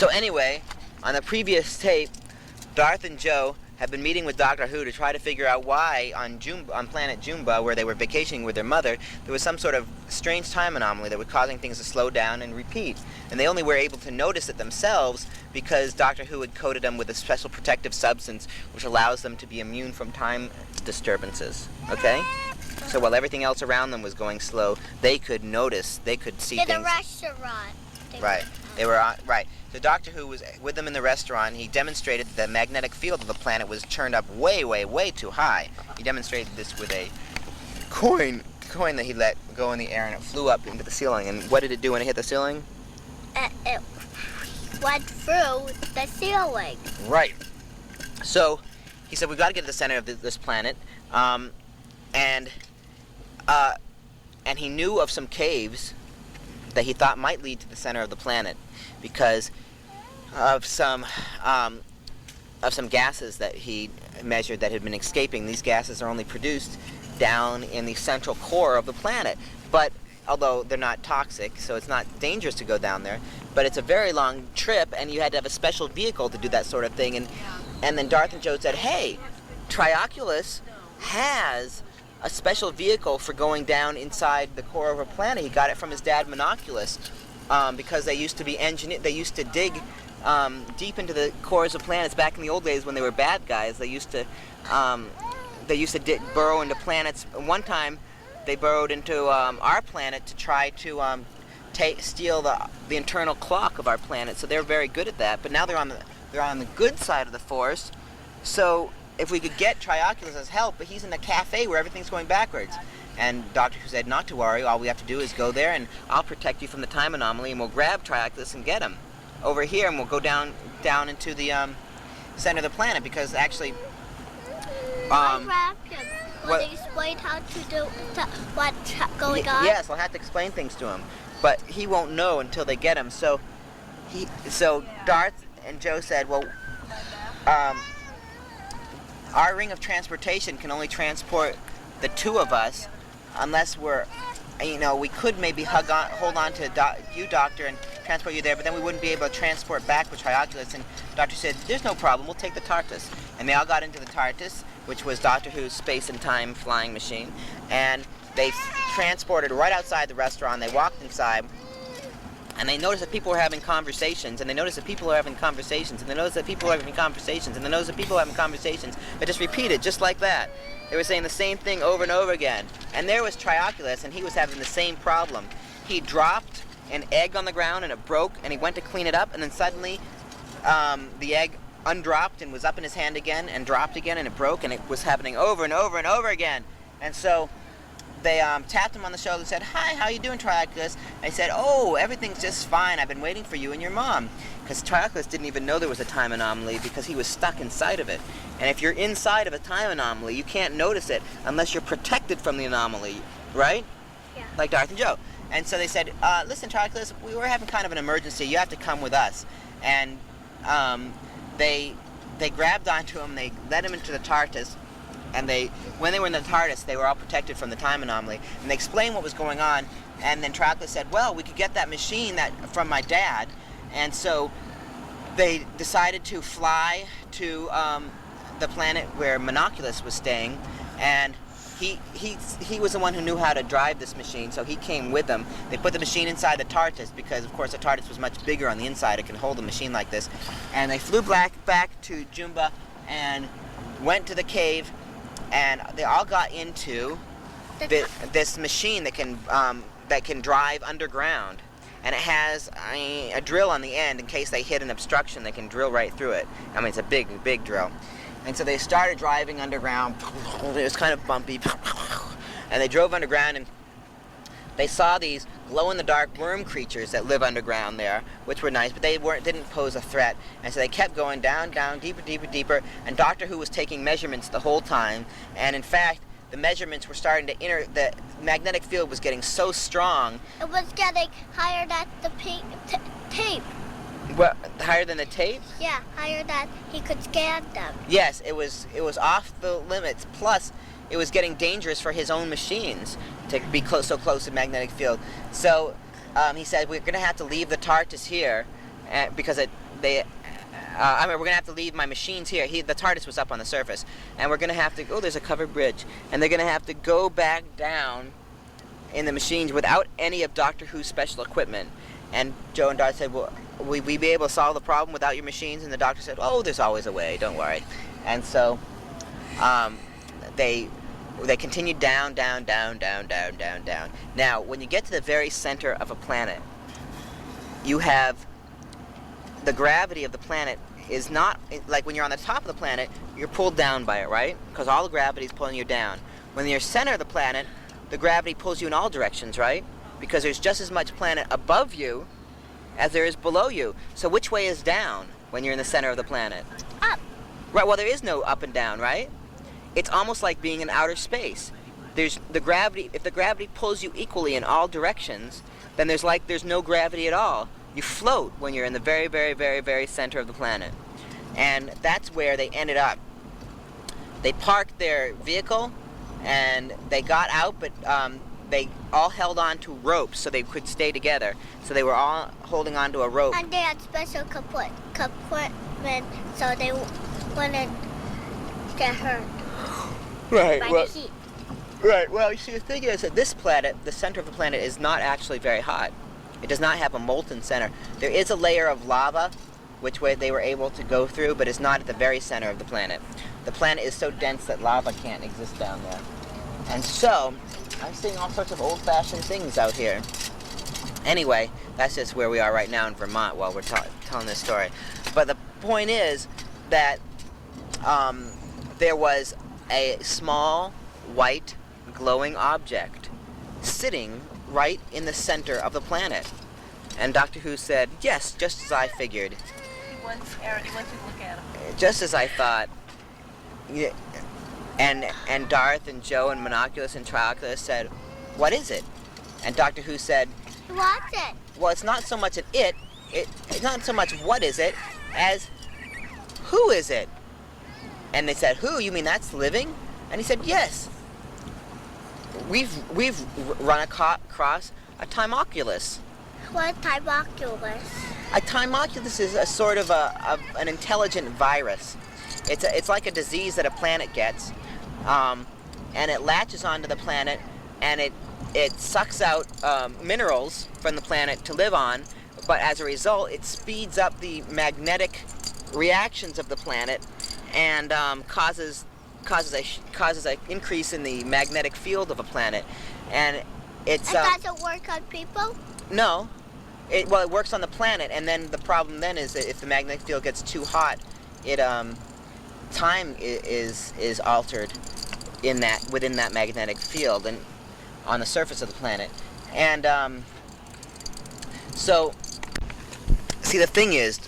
So anyway, on the previous tape, Darth and Joe had been meeting with Doctor Who to try to figure out why on planet Jumba, where they were vacationing with their mother, there was some sort of strange time anomaly that was causing things to slow down and repeat. And they only were able to notice it themselves because Doctor Who had coated them with a special protective substance which allows them to be immune from time disturbances. Okay? So while everything else around them was going slow, they could notice, they could see things. In a restaurant. Right. They were right. So Doctor Who was with them in the restaurant. He demonstrated that the magnetic field of the planet was turned up way, way, way too high. He demonstrated this with a coin that he let go in the air, and it flew up into the ceiling. And what did it do when it hit the ceiling? It went through the ceiling. Right. So he said, we've got to get to the center of this planet. And he knew of some caves that he thought might lead to the center of the planet because of some gases that he measured that had been escaping. These gases are only produced down in the central core of the planet, but although they're not toxic, so it's not dangerous to go down there, but it's a very long trip, and you had to have a special vehicle to do that sort of thing. And then Darth and Joe said, hey, Trioculus has a special vehicle for going down inside the core of a planet. He got it from his dad, Monoculus, because they used to be they used to dig deep into the cores of planets back in the old days when they were bad guys. They used to burrow into planets. One time, they burrowed into our planet to try to steal the internal clock of our planet. So they're very good at that. But now they're on the good side of the Force. So if we could get Trioculus' help, but he's in a cafe where everything's going backwards. And Doctor Who said, not to worry, all we have to do is go there and I'll protect you from the time anomaly, and we'll grab Trioculus and get him over here, and we'll go down into the center of the planet, because actually Will they explain how to do what's going on? Yes, I'll have to explain things to him, but he won't know until they get him. So Darth and Joe said, well, our ring of transportation can only transport the two of us, unless we could maybe hold on to you, Doctor, and transport you there, but then we wouldn't be able to transport back with Trioculus. And Doctor said, there's no problem, we'll take the TARDIS. And they all got into the TARDIS, which was Doctor Who's space and time flying machine, and they transported right outside the restaurant. They walked inside, and they noticed that people were having conversations, and they noticed that people were having conversations, and they noticed that people were having conversations, and they noticed that people were having conversations, but just repeated, just like that. They were saying the same thing over and over again. And there was Trioculus, and he was having the same problem. He dropped an egg on the ground, and it broke, and he went to clean it up, and then suddenly the egg undropped and was up in his hand again, and dropped again, and it broke, and it was happening over and over and over again. And so they tapped him on the shoulder and said, hi, how you doing, Trioculus? And he said, oh, everything's just fine. I've been waiting for you and your mom. Because Trioculus didn't even know there was a time anomaly because he was stuck inside of it. And if you're inside of a time anomaly, you can't notice it unless you're protected from the anomaly, right? Yeah. Like Darth and Joe. And so they said, listen, Trioculus, we were having kind of an emergency. You have to come with us. And they grabbed onto him. They led him into the TARDIS. And when they were in the TARDIS, they were all protected from the time anomaly. And they explained what was going on. And then Trioculus said, well, we could get that machine from my dad. And so they decided to fly to the planet where Monoculus was staying. And he was the one who knew how to drive this machine, so he came with them. They put the machine inside the TARDIS because, of course, the TARDIS was much bigger on the inside. It can hold a machine like this. And they flew back to Jumba and went to the cave. And they all got into this machine that can drive underground, and it has a drill on the end in case they hit an obstruction. They can drill right through it. I mean, it's a big, big drill. And so they started driving underground. It was kind of bumpy, and they drove underground, and they saw these glow-in-the-dark worm creatures that live underground there, which were nice, but they didn't pose a threat. And so they kept going down, deeper, deeper, deeper, and Doctor Who was taking measurements the whole time. And in fact, the measurements were starting to the magnetic field was getting so strong. It was getting higher than the tape. What, higher than the tape? Yeah, higher than he could scan them. Yes, it was off the limits. Plus, it was getting dangerous for his own machines to be so close to the magnetic field. So he said, we're going to have to leave the TARDIS here, because we're gonna have to leave my machines here. The TARDIS was up on the surface, and we're gonna have to. Oh, there's a covered bridge, and they're gonna have to go back down in the machines without any of Doctor Who's special equipment. And Joe and Darth said, "Well, will we be able to solve the problem without your machines?" And the Doctor said, "Oh, there's always a way. Don't worry." And so, they continued down, down, down, down, down, down, down. Now, when you get to the very center of a planet, you have the gravity of the planet is not like when you're on the top of the planet, you're pulled down by it, right? Because all the gravity is pulling you down. When you're center of the planet, the gravity pulls you in all directions, right? Because there's just as much planet above you as there is below you. So which way is down when you're in the center of the planet? Up. Right, well, there is no up and down, right? It's almost like being in outer space. There's the gravity. If the gravity pulls you equally in all directions, then there's no gravity at all. You float when you're in the very, very, very, very center of the planet. And that's where they ended up. They parked their vehicle, and they got out, but they all held on to ropes so they could stay together. So they were all holding on to a rope. And they had special equipment so they wouldn't get hurt Right, by well, the heat. right. Well, you see, the thing is that this planet, the center of the planet, is not actually very hot. It does not have a molten center. There is a layer of lava, which way they were able to go through, but it's not at the very center of the planet. The planet is so dense that lava can't exist down there. And so, I'm seeing all sorts of old-fashioned things out here. Anyway, that's just where we are right now in Vermont while we're telling this story. But the point is that there was a small, white, glowing object sitting right in the center of the planet. And Doctor Who said, "Yes, just as I figured." He wants to look at him. Just as I thought. Yeah. And Darth and Joe and Monoculus and Trioculus said, "What is it?" And Doctor Who said, What's it? "Well, it's not so much an it's not so much what is it, as who is it?" And they said, "Who? You mean that's living?" And he said, "Yes. We've run across a Timoculus." What type of Oculus? A Timoculus is a sort of an intelligent virus. It's like a disease that a planet gets, and it latches onto the planet, and it sucks out minerals from the planet to live on. But as a result, it speeds up the magnetic reactions of the planet, and causes an increase in the magnetic field of a planet, and it's. It doesn't work on people? No. It works on the planet, and then the problem then is that if the magnetic field gets too hot, time is altered within that magnetic field and on the surface of the planet. And so, see, the thing is,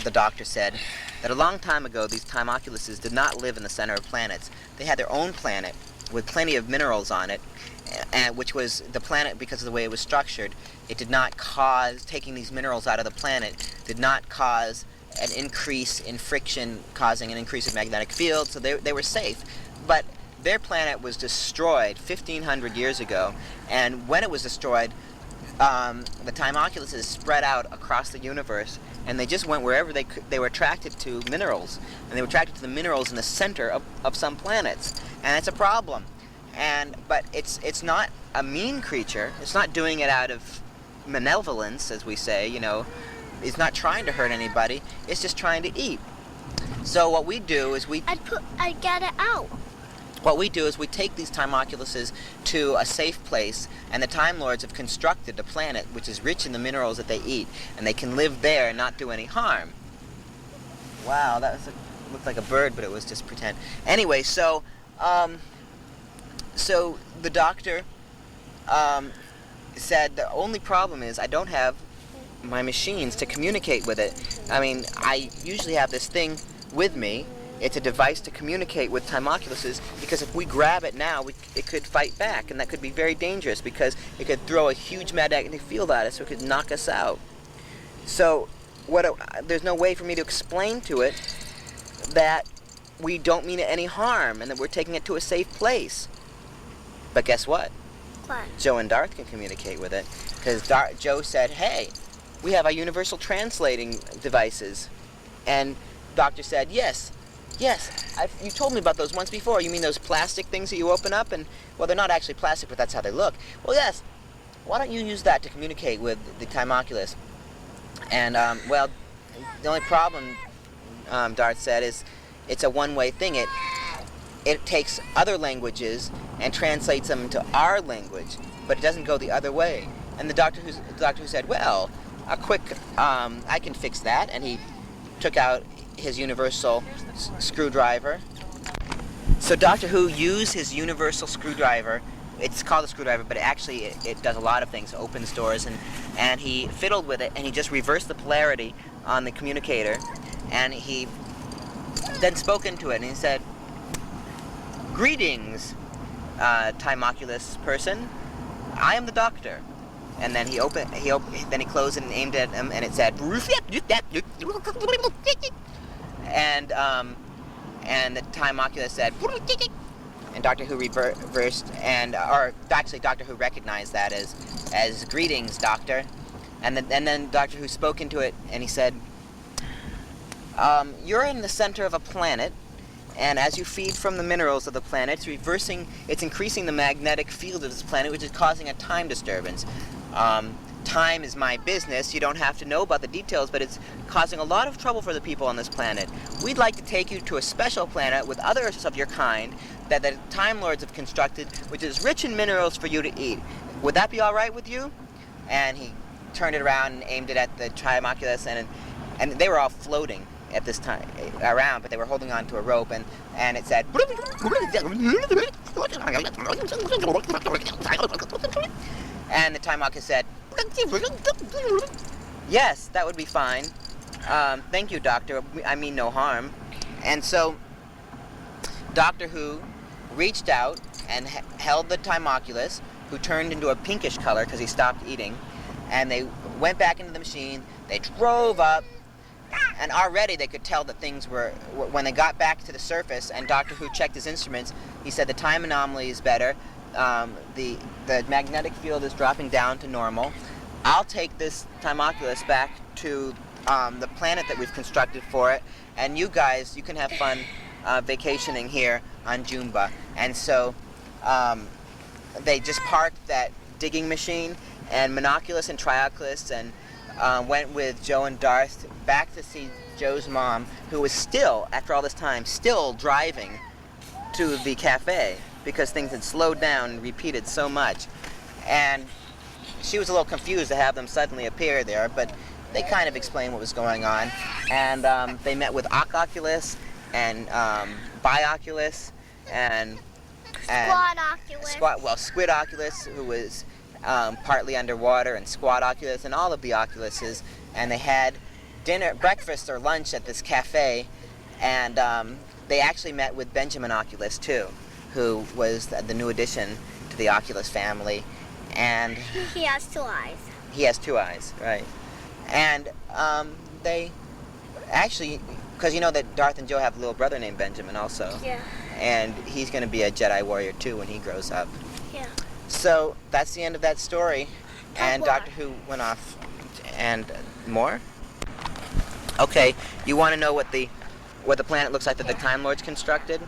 the Doctor said, that a long time ago these Timoculuses did not live in the center of planets. They had their own planet with plenty of minerals on it, which was the planet, because of the way it was structured, it did not cause, taking these minerals out of the planet, did not cause an increase in friction, causing an increase in magnetic field, so they were safe. But their planet was destroyed 1,500 years ago, and when it was destroyed, the Timoculuses spread out across the universe, and they just went wherever they could. They were attracted to minerals, and they were attracted to the minerals in the center of some planets, and that's a problem. But it's not a mean creature. It's not doing it out of malevolence, as we say, It's not trying to hurt anybody. It's just trying to eat. So what we do is I get it out. What we do is we take these Timoculuses to a safe place, and the Time Lords have constructed a planet which is rich in the minerals that they eat, and they can live there and not do any harm. Wow, looked like a bird, but it was just pretend. Anyway, so the Doctor said the only problem is I don't have my machines to communicate with it. I mean, I usually have this thing with me. It's a device to communicate with Timoculuses, because if we grab it now, it could fight back, and that could be very dangerous because it could throw a huge magnetic field at us, so it could knock us out. So there's no way for me to explain to it that we don't mean it any harm and that we're taking it to a safe place. But guess what? What? Joe and Darth can communicate with it, because Joe said, "Hey, we have our universal translating devices. And doctor said, yes, you told me about those once before. You mean those plastic things that you open up? And, well, they're not actually plastic, but that's how they look. Well, yes, why don't you use that to communicate with the Timoculus? And, well, the only problem, Darth said, is it's a one-way thing. It takes other languages and translates them into our language, but it doesn't go the other way. And the doctor who said, well, a quick, I can fix that. And he took out his universal screwdriver. So Doctor Who used his universal screwdriver. It's called a screwdriver, but actually it does a lot of things. It opens doors, and he fiddled with it, and he just reversed the polarity on the communicator, and he then spoke into it, and he said, "Greetings, Timoculus person. I am the doctor." And then he closed it and aimed it at him, and it said, and the Timoculus said, and Doctor Who reversed, or actually Doctor Who recognized that as greetings, Doctor. And then Doctor Who spoke into it, and he said, you're in the center of a planet, and as you feed from the minerals of the planet, it's increasing the magnetic field of this planet, which is causing a time disturbance. Time is my business. You don't have to know about the details, but it's causing a lot of trouble for the people on this planet. We'd like to take you to a special planet with others of your kind that the Time Lords have constructed, which is rich in minerals for you to eat. Would that be all right with you? And he turned it around and aimed it at the Timoculus, and they were all floating at this time around, but they were holding on to a rope, and it said, and the Timoculus said, yes, that would be fine. Thank you, Doctor. I mean no harm. And so Doctor Who reached out and held the Timoculus, who turned into a pinkish color because he stopped eating, and they went back into the machine. They drove up, and already they could tell that things were, when they got back to the surface and Doctor Who checked his instruments, he said the time anomaly is better, the magnetic field is dropping down to normal. I'll take this Timoculus back to the planet that we've constructed for it, and you guys, you can have fun vacationing here on Jumba. And so they just parked that digging machine, and Monoculus and Trioculus and went with Joe and Darth back to see Joe's mom, who was still, after all this time, still driving to the cafe because things had slowed down and repeated so much. And she was a little confused to have them suddenly appear there, but they kind of explained what was going on. And they met with Oculus and Bioculus and Squid Oculus, who was partly underwater, and Squad Oculus, and all of the Oculuses, and they had breakfast or lunch at this cafe, and they actually met with Benjamin Oculus too, who was the new addition to the Oculus family, and he has 2 eyes. He has 2 eyes, right? And they actually, because you know that Darth and Joe have a little brother named Benjamin also, Yeah. and he's going to be a Jedi warrior too when he grows up. Yeah. So that's the end of that story, and more. Doctor Who went off. And more? Okay, you want to know what the planet looks like that the Time Lords constructed?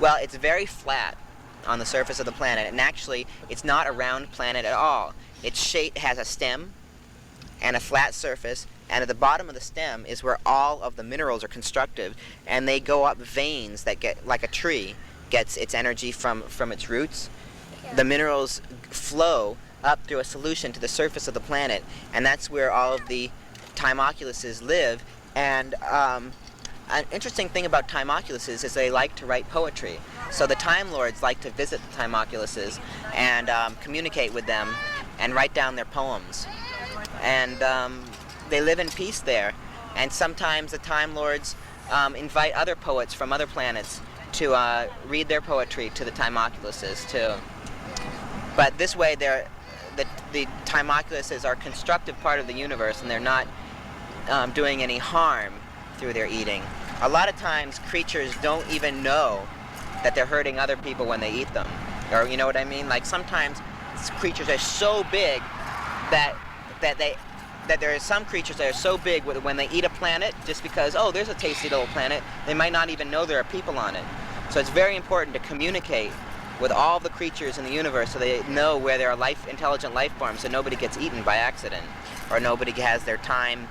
Well, it's very flat on the surface of the planet, and actually, it's not a round planet at all. Its shape has a stem and a flat surface, and at the bottom of the stem is where all of the minerals are constructed, and they go up veins that get, like a tree gets its energy from its roots. The minerals flow up through a solution to the surface of the planet, and that's where all of the Timoculuses live. And an interesting thing about Timoculuses is they like to write poetry. So the Time Lords like to visit the Timoculuses and communicate with them and write down their poems. And they live in peace there. And sometimes the Time Lords invite other poets from other planets to read their poetry to the Timoculuses too. But this way, the Timoculuses are a constructive part of the universe, and they're not doing any harm through their eating. A lot of times, creatures don't even know that they're hurting other people when they eat them. Or, you know what I mean? Like, sometimes creatures are so big that that there are some creatures that are so big when they eat a planet, just because, oh, there's a tasty little planet, they might not even know there are people on it. So it's very important to communicate with all the creatures in the universe so they know where there are intelligent life forms, so nobody gets eaten by accident, or nobody has their time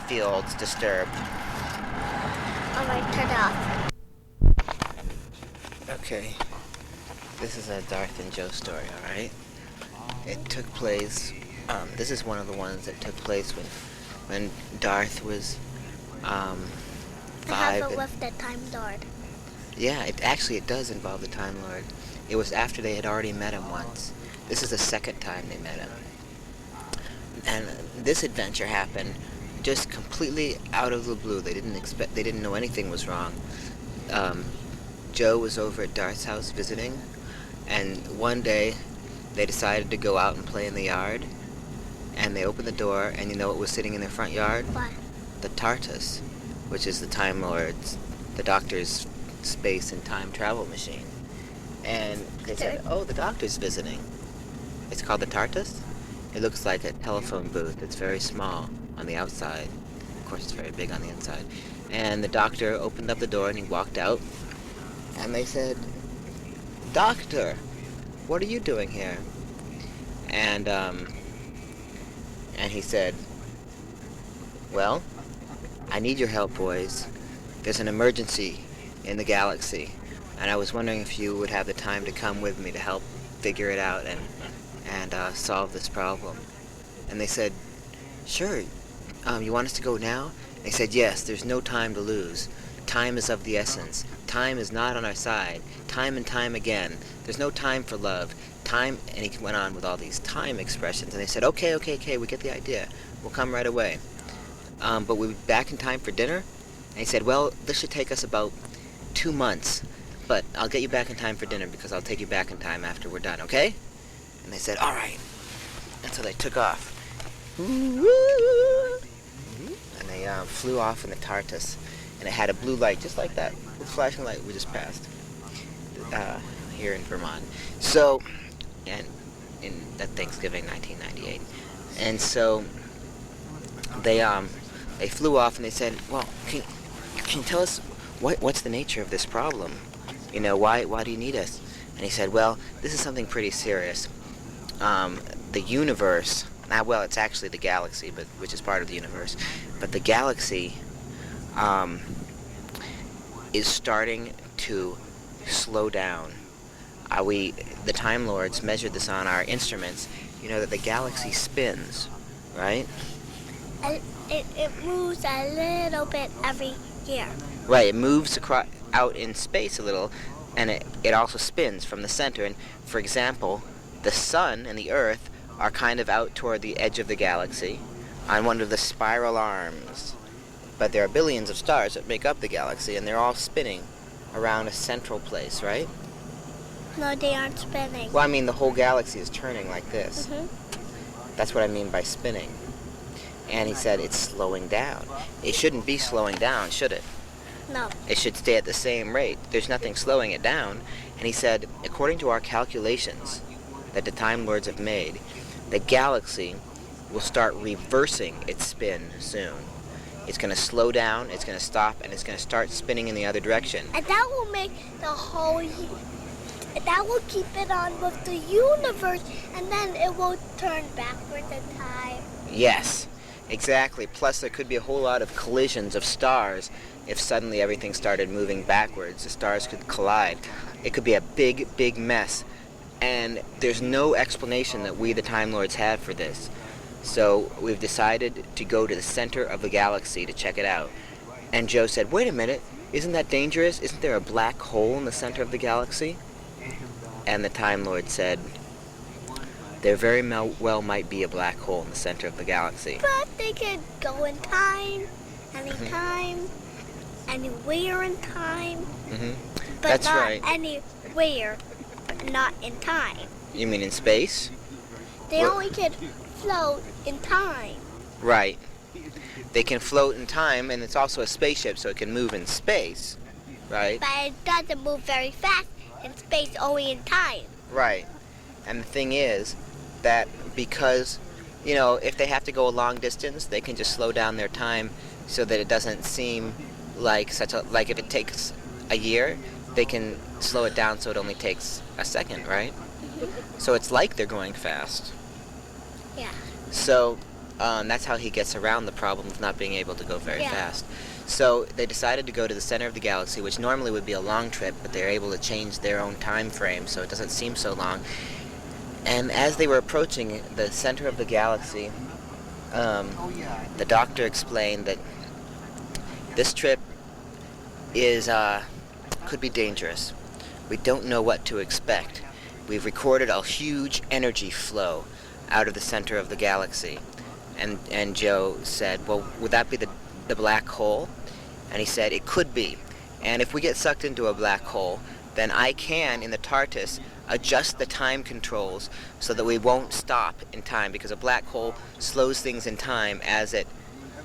fields disturbed. All right, turn it off. Okay, this is a Darth and Joe story, all right? It took place, this is one of the ones that took place when Darth was 5. I haven't left the Time Lord. Yeah, it does involve the Time Lord. It was after they had already met him once. This is the second time they met him. And this adventure happened just completely out of the blue. They didn't know anything was wrong. Joe was over at Darth's house visiting, and one day they decided to go out and play in the yard, and they opened the door, and you know what was sitting in their front yard? What? The TARDIS, which is the Time Lord's, the Doctor's space and time travel machine. And they said, oh, the Doctor's visiting. It's called the TARDIS. It looks like a telephone booth. It's very small on the outside. Of course, it's very big on the inside. And the Doctor opened up the door and he walked out. And they said, Doctor, what are you doing here? And he said, well, I need your help, boys. There's an emergency in the galaxy, and I was wondering if you would have the time to come with me to help figure it out and solve this problem. And they said, sure. You want us to go now? They said, yes, there's no time to lose. Time is of the essence. Time is not on our side. Time and time again. There's no time for love. Time, and he went on with all these time expressions, and they said, okay, we get the idea. We'll come right away. But we'll be back in time for dinner? And he said, well, this should take us about 2 months, but I'll get you back in time for dinner because I'll take you back in time after we're done, okay? And they said, all right. And so they took off. And they flew off in the TARDIS, and it had a blue light, just like that, the flashing light we just passed here in Vermont. So, and in that Thanksgiving 1998. And so they flew off and they said, well, can you tell us what's the nature of this problem? You know, why do you need us? And he said, well, this is something pretty serious. The universe, well, it's actually the galaxy, which is part of the universe, but the galaxy is starting to slow down. The Time Lords measured this on our instruments. You know that the galaxy spins, right? It moves a little bit every year. Right, it moves out in space a little, and it also spins from the center. And for example, the sun and the Earth are kind of out toward the edge of the galaxy on one of the spiral arms. But there are billions of stars that make up the galaxy, and they're all spinning around a central place, right? No, they aren't spinning. Well, I mean, the whole galaxy is turning like this. Mm-hmm. That's what I mean by spinning. And he said it's slowing down. It shouldn't be slowing down, should it? No. It should stay at the same rate. There's nothing slowing it down. And he said, according to our calculations that the Time Lords have made, the galaxy will start reversing its spin soon. It's going to slow down, it's going to stop, and it's going to start spinning in the other direction. And that will make that will keep it on with the universe, and then it will turn backwards in time. Yes, exactly. Plus, there could be a whole lot of collisions of stars if suddenly everything started moving backwards. The stars could collide. It could be a big, big mess. And there's no explanation that we, the Time Lords, have for this. So we've decided to go to the center of the galaxy to check it out. And Joe said, wait a minute, isn't that dangerous? Isn't there a black hole in the center of the galaxy? And the Time Lord said, there very well might be a black hole in the center of the galaxy. But they could go in time, anytime, anywhere in time. Mm-hmm. But That's not right. anywhere, but not in time. You mean in space? They Well- only could float in time. Right. They can float in time, and it's also a spaceship, so it can move in space, right? But it doesn't move very fast in space, only in time. Right. And the thing is that because if they have to go a long distance, they can just slow down their time so that it doesn't seem like like if it takes a year, they can slow it down so it only takes a second, right? So it's like they're going fast. Yeah. So that's how he gets around the problem of not being able to go very fast. So they decided to go to the center of the galaxy, which normally would be a long trip, but they're able to change their own time frame so it doesn't seem so long. And as they were approaching the center of the galaxy, the doctor explained that this trip could be dangerous. We don't know what to expect. We've recorded a huge energy flow out of the center of the galaxy. And Joe said, well, would that be the black hole? And he said, it could be. And if we get sucked into a black hole, then I can, in the TARDIS, adjust the time controls so that we won't stop in time, because a black hole slows things in time as it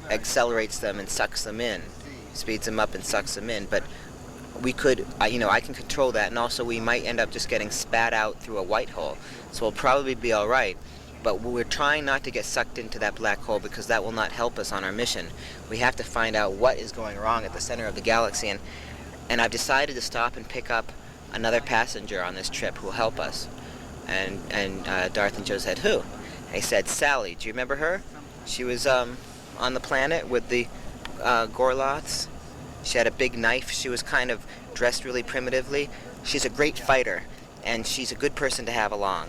accelerates them and sucks them in, speeds them up and sucks them in. But we could, I can control that, and also we might end up just getting spat out through a white hole. So we'll probably be all right. But we're trying not to get sucked into that black hole because that will not help us on our mission. We have to find out what is going wrong at the center of the galaxy, and I've decided to stop and pick up another passenger on this trip who will help us. And Darth and Joe said, who? And he said, Sally. Do you remember her? She was on the planet with the Gorlots. She had a big knife. She was kind of dressed really primitively. She's a great fighter, and she's a good person to have along.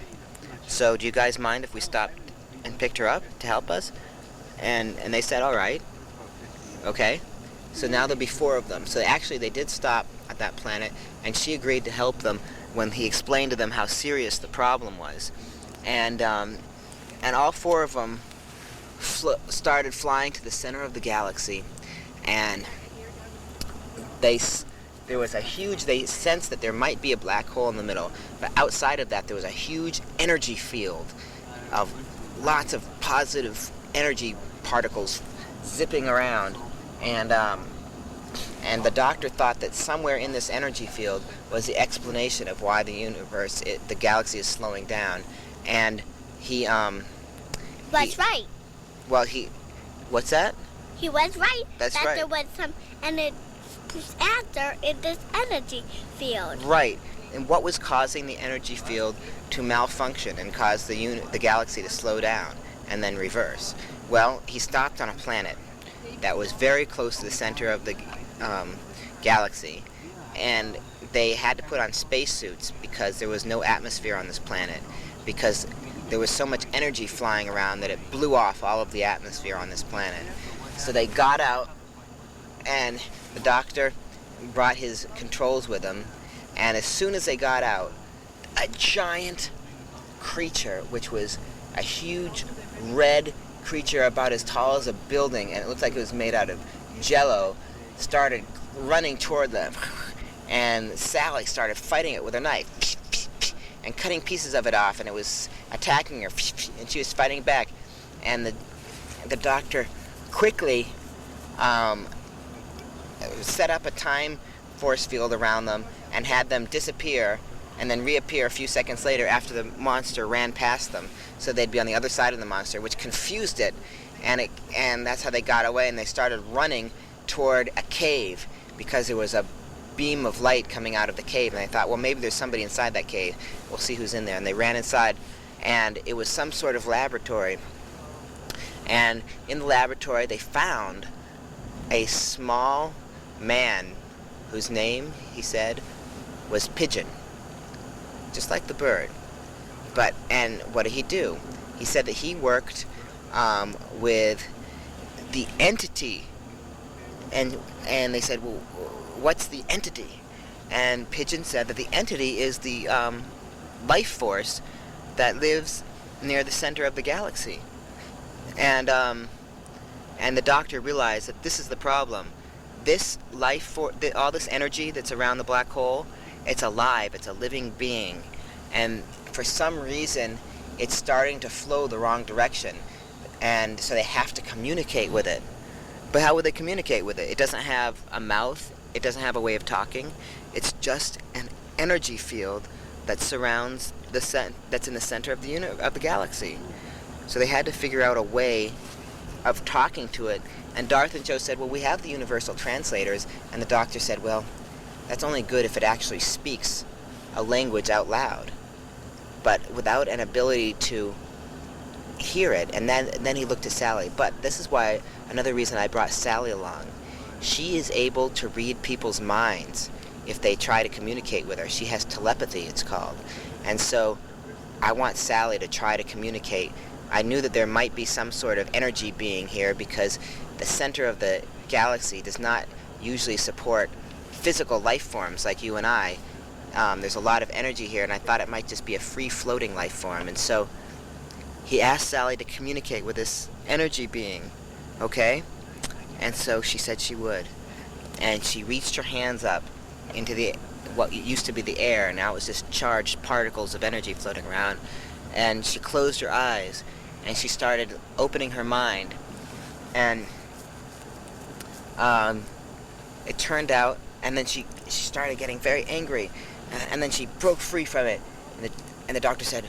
So do you guys mind if we stopped and picked her up to help us? And they said, all right. Okay. So now there'll be 4 of them. So actually they did stop at that planet, and she agreed to help them when he explained to them how serious the problem was. And all 4 of them started flying to the center of the galaxy, and they sensed that there might be a black hole in the middle, but outside of that there was a huge energy field of lots of positive energy particles zipping around, and the doctor thought that somewhere in this energy field was the explanation of why the galaxy is slowing down, and he was right. Well, what's that? He was right. That's that right. There was some answer in this energy field. Right. And what was causing the energy field to malfunction and cause the galaxy to slow down and then reverse? Well, he stopped on a planet that was very close to the center of the galaxy, and they had to put on spacesuits because there was no atmosphere on this planet, because there was so much energy flying around that it blew off all of the atmosphere on this planet. So they got out, and the doctor brought his controls with him, and as soon as they got out, a giant creature, which was a huge red creature about as tall as a building, and it looked like it was made out of jello, started running toward them. And Sally started fighting it with her knife and cutting pieces of it off, and it was attacking her, and she was fighting back. And the doctor quickly set up a time force field around them and had them disappear and then reappear a few seconds later after the monster ran past them, so they'd be on the other side of the monster, which confused it, and that's how they got away. And they started running toward a cave because there was a beam of light coming out of the cave, and they thought, well, maybe there's somebody inside that cave. We'll see who's in there. And they ran inside, and it was some sort of laboratory. And in the laboratory, they found a small man whose name, he said, was Pigeon, just like the bird. And what did he do? He said that he worked with the entity, and they said, well, what's the entity? And Pigeon said that the entity is the life force that lives near the center of the galaxy. And the doctor realized that this is the problem. This life force, all this energy that's around the black hole, it's alive, it's a living being. And for some reason, it's starting to flow the wrong direction. And so they have to communicate with it. But how would they communicate with it? It doesn't have a mouth. It doesn't have a way of talking. It's just an energy field that surrounds that's in the center of the galaxy. So they had to figure out a way of talking to it. And Darth and Joe said, well, we have the universal translators. And the doctor said, well, that's only good if it actually speaks a language out loud, but without an ability to hear it. And then he looked to Sally. But this is why, another reason I brought Sally along. She is able to read people's minds if they try to communicate with her. She has telepathy, it's called. And so I want Sally to try to communicate. I knew that there might be some sort of energy being here because the center of the galaxy does not usually support physical life forms like you and I. There's a lot of energy here, and I thought it might just be a free-floating life form. And so he asked Sally to communicate with this energy being, okay? And so she said she would. And she reached her hands up into what used to be the air. Now it was just charged particles of energy floating around. And she closed her eyes, and she started opening her mind. And it turned out, and then she started getting very angry, and then she broke free from it. And the doctor said,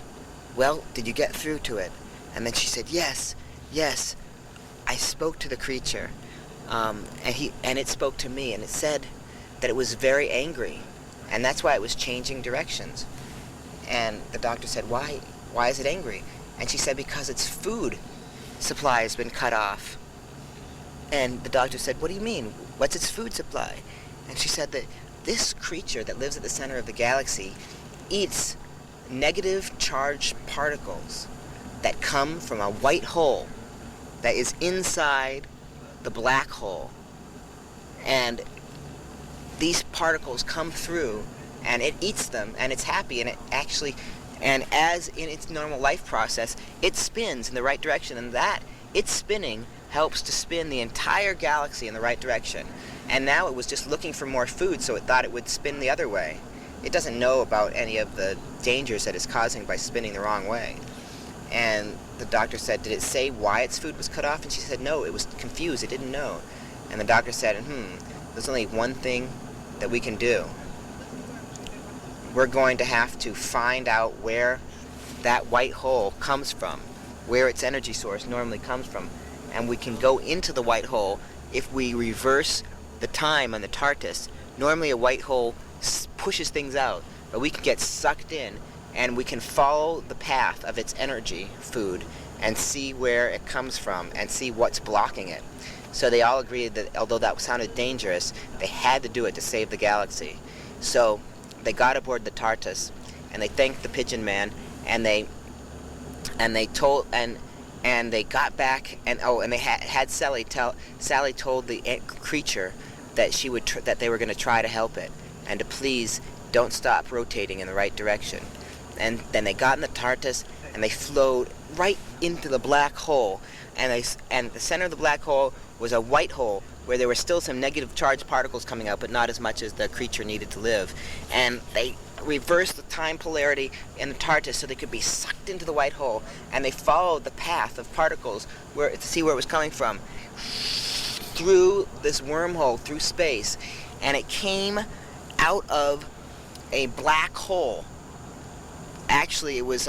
well, did you get through to it? And then she said, yes, I spoke to the creature. And it spoke to me, and it said that it was very angry, and that's why it was changing directions. And the doctor said, why is it angry? And she said, because its food supply has been cut off. And the doctor said, what do you mean? What's its food supply? And she said that this creature that lives at the center of the galaxy eats negative charged particles that come from a white hole that is inside the black hole. And these particles come through, and it eats them, and it's happy, and it actually, and as in its normal life process, it spins in the right direction, and that its spinning helps to spin the entire galaxy in the right direction. And now it was just looking for more food, so it thought it would spin the other way. It doesn't know about any of the dangers that it's causing by spinning the wrong way. And the doctor said, did it say why its food was cut off? And she said, no, it was confused, it didn't know. And the doctor said, there's only one thing that we can do. We're going to have to find out where that white hole comes from, where its energy source normally comes from. And we can go into the white hole if we reverse the time on the TARDIS. Normally a white hole pushes things out, but we can get sucked in, and we can follow the path of its energy food and see where it comes from and see what's blocking it. So they all agreed that although that sounded dangerous, they had to do it to save the galaxy. So they got aboard the TARDIS, and they thanked the Pigeon Man, and they got back, and they had Sally told the creature that that they were going to try to help it, and to please don't stop rotating in the right direction. And then they got in the TARDIS, and they flowed right into the black hole, and the center of the black hole was a white hole where there were still some negative charged particles coming out, but not as much as the creature needed to live. And they reversed the time polarity in the TARDIS so they could be sucked into the white hole, and they followed the path of particles to see where it was coming from, through this wormhole, through space, and it came out of a black hole. Actually, it was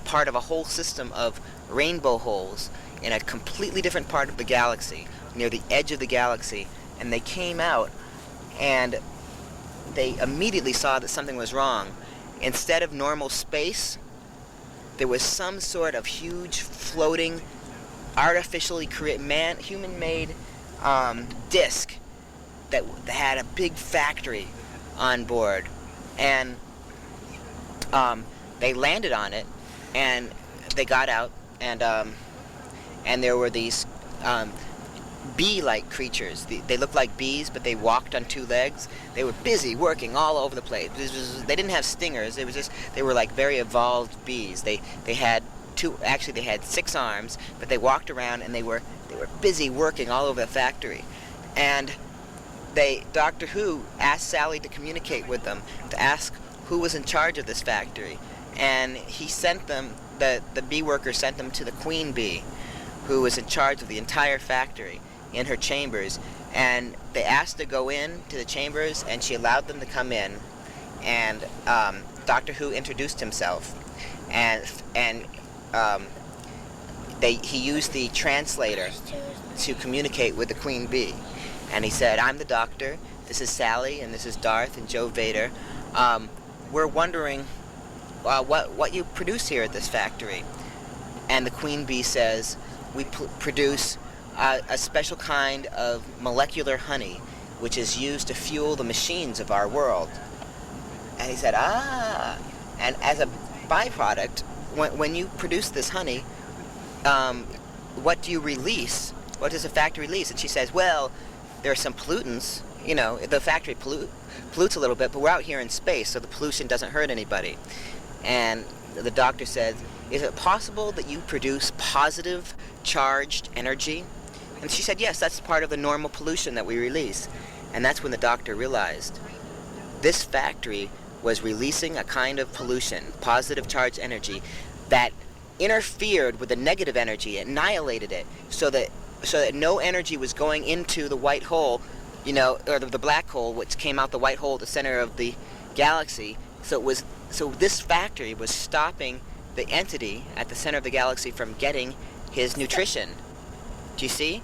part of a whole system of rainbow holes in a completely different part of the galaxy, near the edge of the galaxy, and they came out, and they immediately saw that something was wrong. Instead of normal space, there was some sort of huge floating, artificially created, human-made disc that had a big factory on board, and they landed on it, and they got out, and there were these bee-like creatures. They looked like bees, but they walked on two legs. They were busy working all over the place. They didn't have stingers. They were like very evolved bees. They had they had 6 arms, but they walked around, and they were busy working all over the factory. And Doctor Who asked Sally to communicate with them, to ask who was in charge of this factory. And he sent them, the bee worker sent them to the queen bee, who was in charge of the entire factory, in her chambers. And they asked to go in to the chambers, and she allowed them to come in. And Doctor Who introduced himself, and he used the translator to communicate with the queen bee. And he said, I'm the doctor, this is Sally, and this is Darth and Joe Vader. We're wondering what you produce here at this factory. And the queen bee says, we produce a special kind of molecular honey, which is used to fuel the machines of our world. And he said, and as a byproduct, when you produce this honey, what do you release? What does the factory release? And she says, well, there are some pollutants. You know, the factory pollutes a little bit, but we're out here in space, so the pollution doesn't hurt anybody. And the doctor said, is it possible that you produce positive charged energy? And she said, yes, that's part of the normal pollution that we release. And that's when the doctor realized this factory was releasing a kind of pollution, positive charged energy, that interfered with the negative energy, annihilated it, so that no energy was going into the white hole, you know, or the black hole, which came out the white hole at the center of the galaxy. So this factory was stopping the entity at the center of the galaxy from getting his nutrition. Do you see?